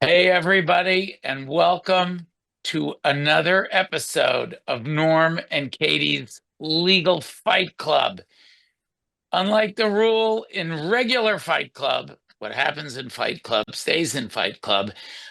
Hey, everybody, and welcome to another episode of Norm and Katie's Legal Fight Club. Unlike the rule in regular Fight Club, what happens in Fight Club stays in Fight Club.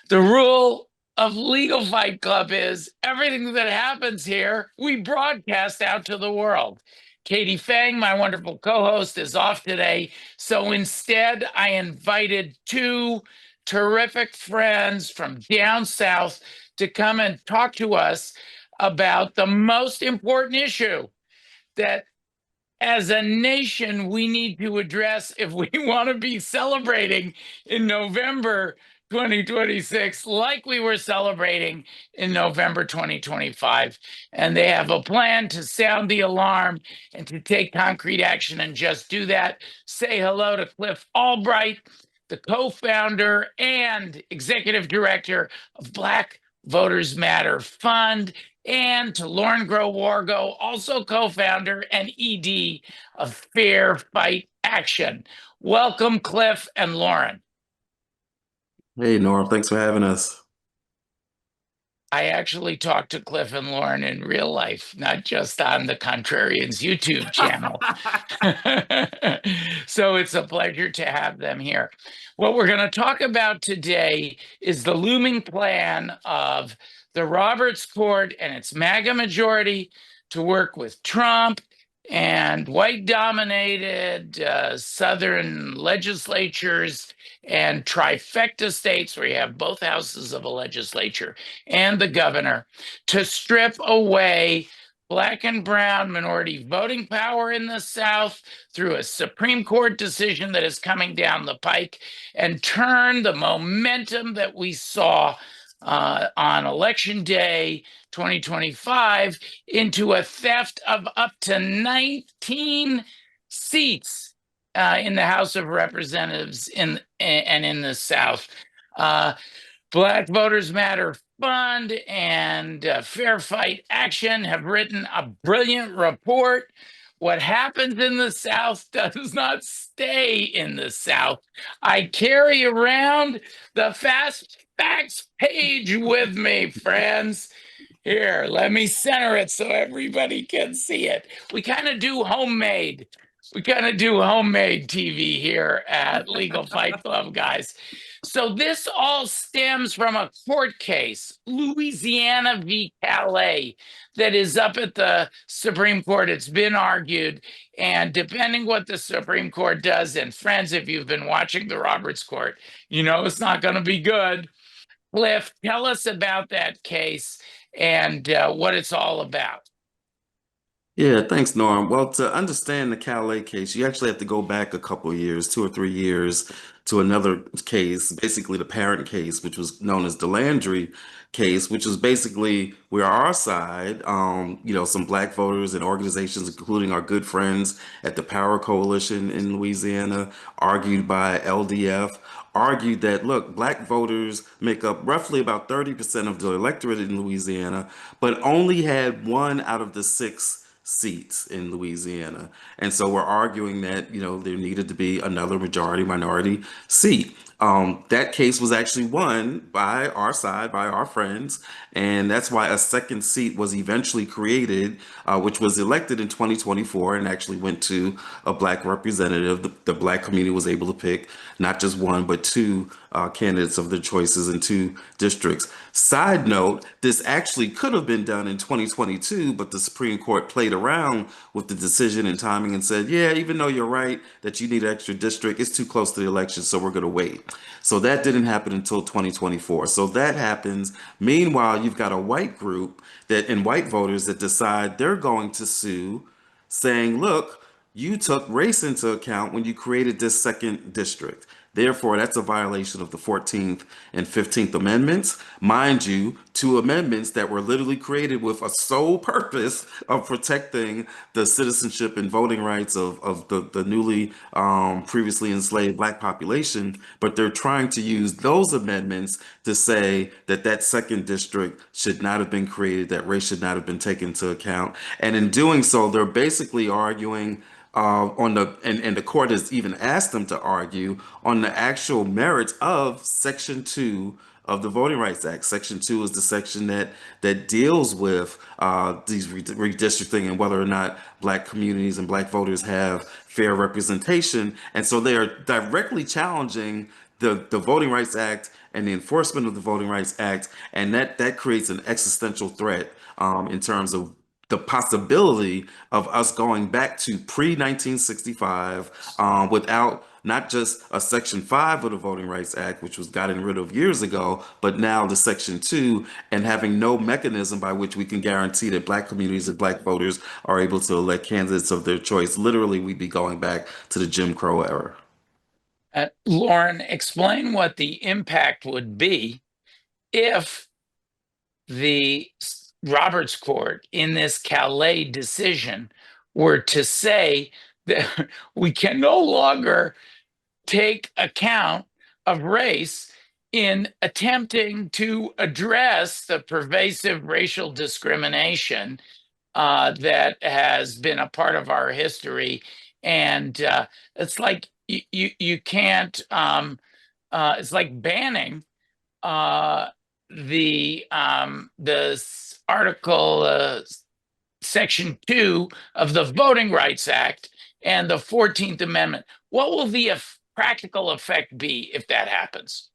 The rule of Legal Fight Club is everything that happens here, we broadcast out to the world. Katie Phang, my wonderful co-host, is off today. So instead, I invited two terrific friends from down south to come and talk to us about the most important issue that as a nation we need to address if we want to be celebrating in November 2026 like we were celebrating in November 2025. And they have a plan to sound the alarm and to take concrete action and just do that. Say hello to Cliff Albright, the co-founder and executive director of Black Voters Matter Fund, and to Lauren Groh-Wargo, also co-founder and ED of Fair Fight Action. Welcome, Cliff and Lauren. Hey, Norm, thanks for having us. I actually talked to Cliff and Lauren in real life, not just on the Contrarian's YouTube channel. So it's a pleasure to have them here. What we're going to talk about today is the looming plan of the Roberts Court and its MAGA majority to work with Trump and white-dominated Southern legislatures and trifecta states where you have both houses of a legislature and the governor to strip away Black and brown minority voting power in the South through a Supreme Court decision that is coming down the pike and turn the momentum that we saw on Election Day 2025 into a theft of up to 19 seats in the House of Representatives and in the South. Black Voters Matter Fund and Fair Fight Action have written a brilliant report. What happens in the South does not stay in the South. I carry around the Fast Facts page with me, friends. Here, let me center it so everybody can see it. We kind of do homemade. We kind of do homemade TV here at Legal Fight Club, guys. So this all stems from a court case, Louisiana v. Cala, that is up at the Supreme Court. It's been argued, and depending what the Supreme Court does, and friends, if you've been watching the Roberts Court, you know it's not going to be good. Cliff, tell us about that case and what it's all about. Yeah, thanks, Norm. Well, to understand the Calais case, you actually have to go back a couple of years, 2 or 3 years, to another case, basically the parent case, which was known as the Landry case, which was basically where our side, some black voters and organizations, including our good friends at the Power Coalition in Louisiana, argued by LDF, argued that, look, black voters make up roughly about 30% of the electorate in Louisiana, but only had one out of the six seats in Louisiana. And so we're arguing that, there needed to be another majority minority seat. That case was actually won by our side, by our friends, and that's why a second seat was eventually created, which was elected in 2024 and actually went to a black representative. The black community was able to pick not just one, but two candidates of their choices in two districts. Side note, this actually could have been done in 2022, but the Supreme Court played around with the decision and timing and said, yeah, even though you're right that you need an extra district, it's too close to the election, so we're going to wait. So that didn't happen until 2024. So that happens. Meanwhile, you've got a white group and white voters that decide they're going to sue, saying, look, you took race into account when you created this second district. Therefore, that's a violation of the 14th and 15th Amendments. Mind you, two amendments that were literally created with a sole purpose of protecting the citizenship and voting rights of the newly previously enslaved black population. But they're trying to use those amendments to say that that second district should not have been created, that race should not have been taken into account. And in doing so, they're basically arguing on the and the court has even asked them to argue on the actual merits of Section 2 of the Voting Rights Act. Section 2 is the section that deals with these redistricting and whether or not black communities and black voters have fair representation. And so they are directly challenging the Voting Rights Act and the enforcement of the Voting Rights Act, and that creates an existential threat in terms of the possibility of us going back to pre-1965 without not just a Section 5 of the Voting Rights Act, which was gotten rid of years ago, but now the Section 2, and having no mechanism by which we can guarantee that black communities and black voters are able to elect candidates of their choice. Literally, we'd be going back to the Jim Crow era. Lauren, explain what the impact would be if the Roberts Court in this Calais decision were to say that we can no longer take account of race in attempting to address the pervasive racial discrimination that has been a part of our history. And it's like you can't, it's like banning the article section 2 of the Voting Rights Act and the 14th Amendment. What will the practical effect be if that happens?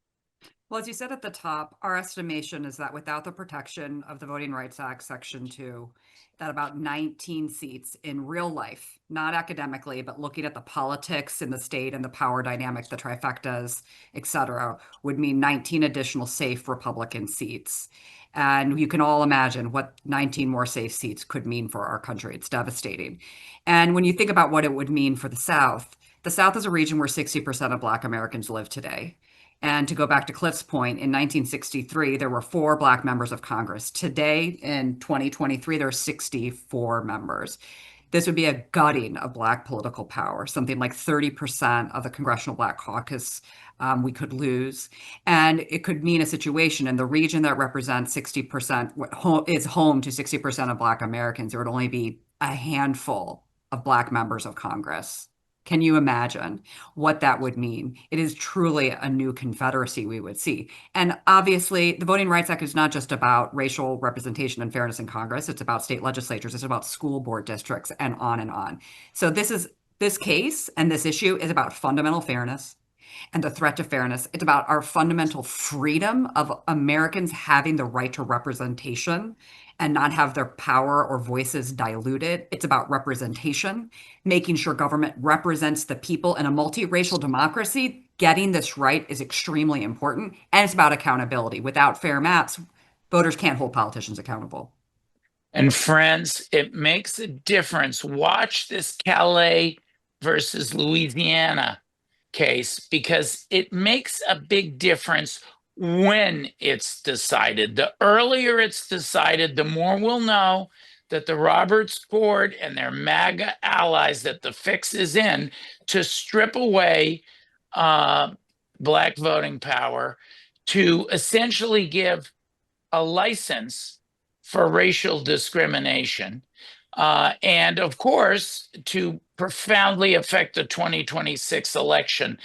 Well, as you said at the top, our estimation is that without the protection of the Voting Rights Act, Section 2, that about 19 seats in real life, not academically, but looking at the politics in the state and the power dynamics, the trifectas, et cetera, would mean 19 additional safe Republican seats. And you can all imagine what 19 more safe seats could mean for our country. It's devastating. And when you think about what it would mean for the South is a region where 60% of Black Americans live today. And to go back to Cliff's point, in 1963, there were 4 Black members of Congress. Today, in 2023, there are 64 members. This would be a gutting of Black political power, something like 30% of the Congressional Black Caucus we could lose. And it could mean a situation in the region that represents 60%, is home to 60% of Black Americans. There would only be a handful of Black members of Congress. Can you imagine what that would mean? It is truly a new Confederacy we would see. And obviously, the Voting Rights Act is not just about racial representation and fairness in Congress. It's about state legislatures. It's about school board districts and on and on. So this case and this issue is about fundamental fairness and the threat to fairness. It's about our fundamental freedom of Americans having the right to representation and not have their power or voices diluted. It's about representation, making sure government represents the people in a multiracial democracy. Getting this right is extremely important. And it's about accountability. Without fair maps, voters can't hold politicians accountable. And friends, it makes a difference. Watch this Calais versus Louisiana case, because it makes a big difference when it's decided. The earlier it's decided, the more we'll know that the Roberts Court and their MAGA allies, that the fix is in to strip away Black voting power, to essentially give a license for racial discrimination. And of course, to profoundly affect the 2026 election.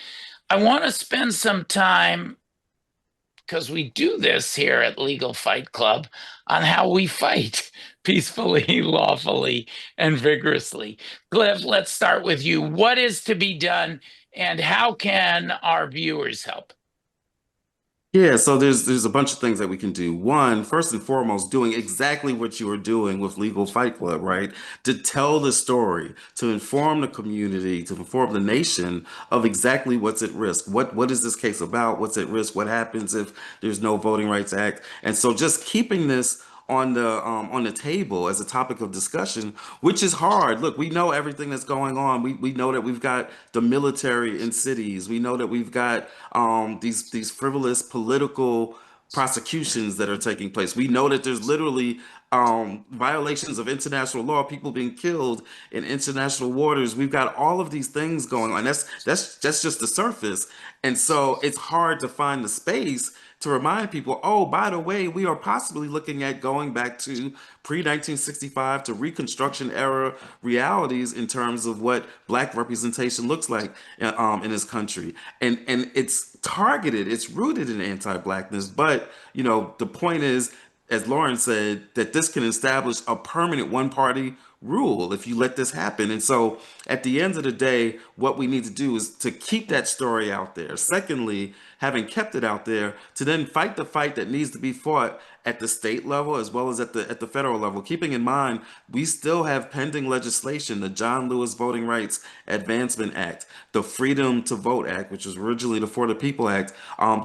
I want to spend some time, because we do this here at Legal Fight Club, on how we fight peacefully, lawfully, and vigorously. Cliff, let's start with you. What is to be done, and how can our viewers help? Yeah, so there's a bunch of things that we can do. One, first and foremost, doing exactly what you are doing with Legal Fight Club, right? To tell the story, to inform the community, to inform the nation of exactly what's at risk. What is this case about? What's at risk? What happens if there's no Voting Rights Act? And so just keeping this on the table as a topic of discussion, which is hard. Look, we know everything that's going on. We know that we've got the military in cities. We know that we've got these frivolous political prosecutions that are taking place. We know that there's literally violations of international law, people being killed in international waters. We've got all of these things going on. That's just the surface. And so it's hard to find the space to remind people, oh, by the way, we are possibly looking at going back to pre-1965 to Reconstruction era realities in terms of what Black representation looks like in this country. And it's targeted, it's rooted in anti-Blackness. But, the point is, as Lauren said, that this can establish a permanent one-party rule if you let this happen. And so at the end of the day, what we need to do is to keep that story out there. Secondly, having kept it out there, to then fight the fight that needs to be fought at the state level as well as at the federal level, keeping in mind we still have pending legislation, the John Lewis Voting Rights Advancement Act, the Freedom to Vote Act, which was originally the For the People Act.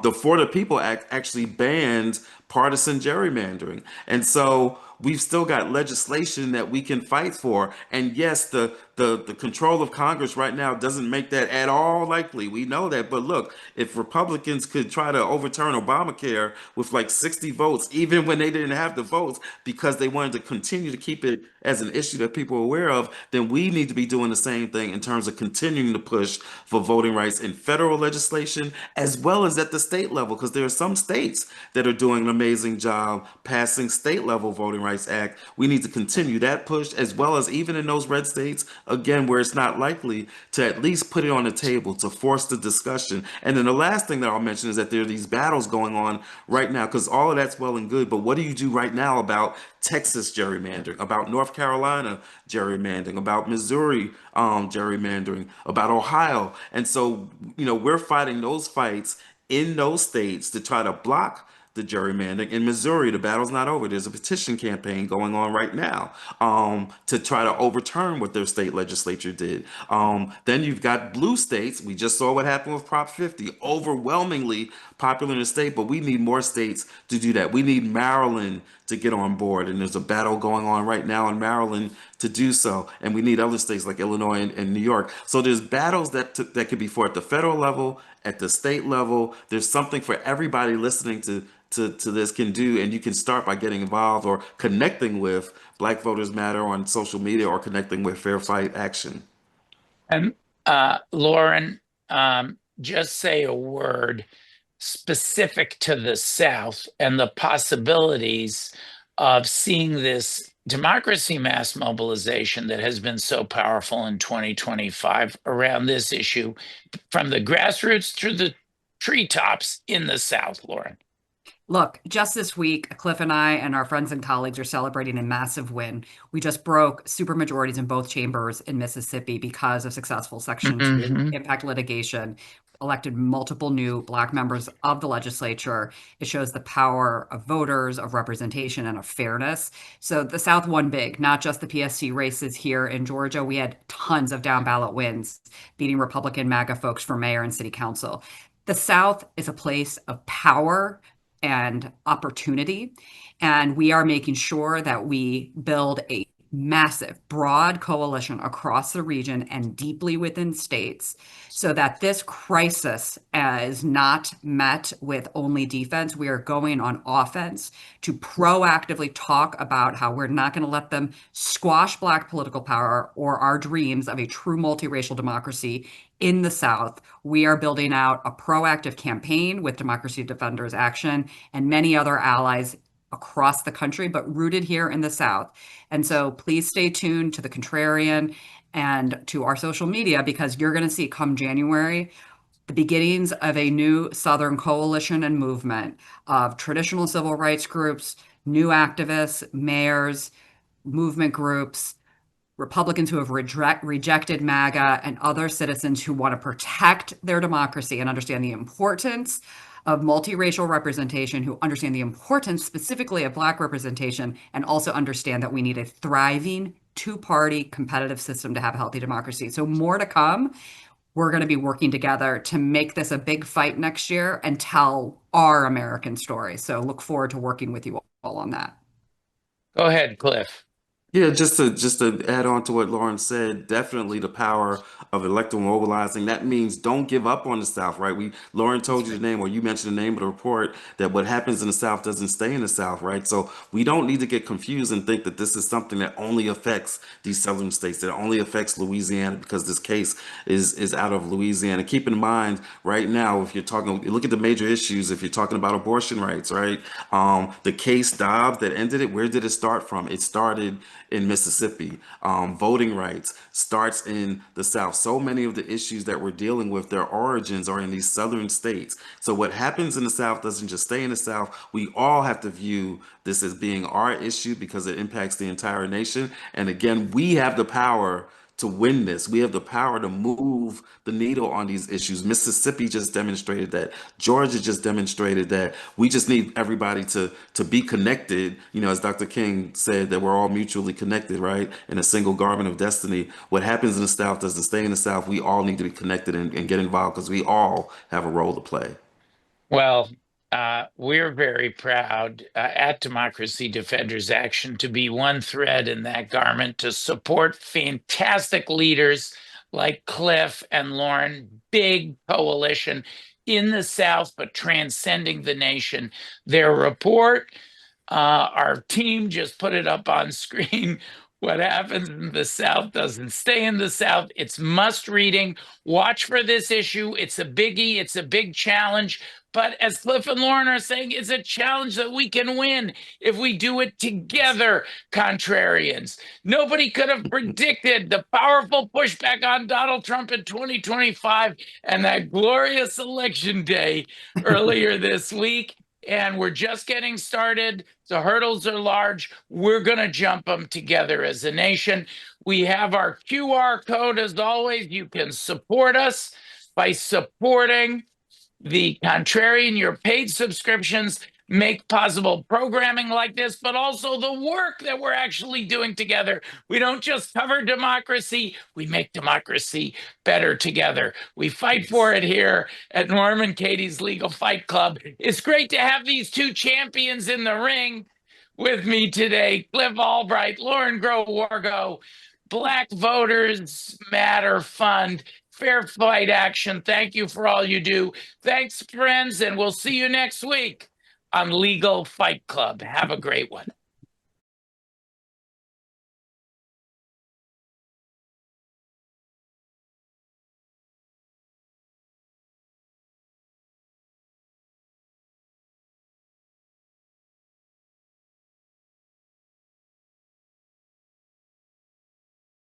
The For the People Act actually banned partisan gerrymandering. And so we've still got legislation that we can fight for. And yes, the control of Congress right now doesn't make that at all likely. We know that. But look, if Republicans could try to overturn Obamacare with like 60 votes, even when they didn't have the votes because they wanted to continue to keep it as an issue that people are aware of, then we need to be doing the same thing in terms of continuing to push for voting rights in federal legislation as well as at the state level, because there are some states that are doing an amazing job passing state level voting rights act. We need to continue that push as well as even in those red states, again, where it's not likely, to at least put it on the table to force the discussion. And then the last thing that I'll mention is that there are these battles going on right now, because all of that's well and good, but what do you do right now about Texas gerrymandering, about North Carolina gerrymandering, about Missouri gerrymandering, about Ohio? And so, we're fighting those fights in those states to try to block the gerrymandering. In Missouri, the battle's not over. There's a petition campaign going on right now to try to overturn what their state legislature did. Then you've got blue states. We just saw what happened with Prop 50, overwhelmingly popular in the state, but we need more states to do that. We need Maryland to get on board, and there's a battle going on right now in Maryland to do so. And we need other states like Illinois and New York. So there's battles that could be fought at the federal level, at the state level. There's something for everybody listening to this can do, and you can start by getting involved or connecting with Black Voters Matter on social media or connecting with Fair Fight Action. And Lauren, just say a word specific to the South and the possibilities of seeing this democracy mass mobilization that has been so powerful in 2025 around this issue, from the grassroots to the treetops in the South, Lauren. Look, just this week, Cliff and I and our friends and colleagues are celebrating a massive win. We just broke supermajorities in both chambers in Mississippi because of successful Section 2 impact litigation, elected multiple new Black members of the legislature. It shows the power of voters, of representation, and of fairness. So the South won big, not just the PSC races here in Georgia. We had tons of down ballot wins, beating Republican MAGA folks for mayor and city council. The South is a place of power and opportunity. And we are making sure that we build a massive, broad coalition across the region and deeply within states so that this crisis is not met with only defense. We are going on offense to proactively talk about how we're not going to let them squash Black political power or our dreams of a true multiracial democracy in the South. We are building out a proactive campaign with Democracy Defenders Action and many other allies across the country, but rooted here in the South. And so please stay tuned to the Contrarian and to our social media, because you're going to see come January the beginnings of a new Southern coalition and movement of traditional civil rights groups, new activists, mayors, movement groups, Republicans who have rejected MAGA, and other citizens who want to protect their democracy and understand the importance of multiracial representation, who understand the importance specifically of Black representation, and also understand that we need a thriving two-party competitive system to have a healthy democracy. So more to come. We're going to be working together to make this a big fight next year and tell our American story. So look forward to working with you all on that. Go ahead, Cliff. Yeah, just to add on to what Lauren said, definitely the power of electoral mobilizing. That means don't give up on the South, right? Lauren That's told you right. the name, or you mentioned the name of the report, that what happens in the South doesn't stay in the South, right? So we don't need to get confused and think that this is something that only affects these southern states, that only affects Louisiana because this case is out of Louisiana. Keep in mind, right now, if you're talking, look at the major issues. If you're talking about abortion rights, right? The case Dobbs that ended it, where did it start from? It started in Mississippi. Voting rights starts in the South. So many of the issues that we're dealing with, their origins are in these southern states. So what happens in the South doesn't just stay in the South. We all have to view this as being our issue because it impacts the entire nation. And again, we have the power to win this. We have the power to move the needle on these issues. Mississippi just demonstrated that. Georgia just demonstrated that. We just need everybody to be connected. You know, as Dr. King said, that we're all mutually connected, right? In a single garment of destiny. What happens in the South doesn't stay in the South. We all need to be connected and get involved because we all have a role to play. Well, we're very proud at Democracy Defenders Action to be one thread in that garment to support fantastic leaders like Cliff and Lauren, big coalition in the South, but transcending the nation. Their report, our team just put it up on screen. What happens in the South doesn't stay in the South. It's must reading. Watch for this issue. It's a biggie. It's a big challenge. But as Cliff and Lauren are saying, it's a challenge that we can win if we do it together, contrarians. Nobody could have predicted the powerful pushback on Donald Trump in 2025 and that glorious election day earlier this week. And we're just getting started. The hurdles are large. We're going to jump them together as a nation. We have our QR code as always. You can support us by supporting the Contrarian. Your paid subscriptions make possible programming like this, but also the work that we're actually doing together. We don't just cover democracy, we make democracy better together. We fight for it here at Norm and Katie's Legal Fight Club. It's great to have these two champions in the ring with me today, Cliff Albright, Lauren Groh-Wargo, Black Voters Matter Fund, Fair Fight Action. Thank you for all you do. Thanks, friends, and we'll see you next week on Legal Fight Club. Have a great one.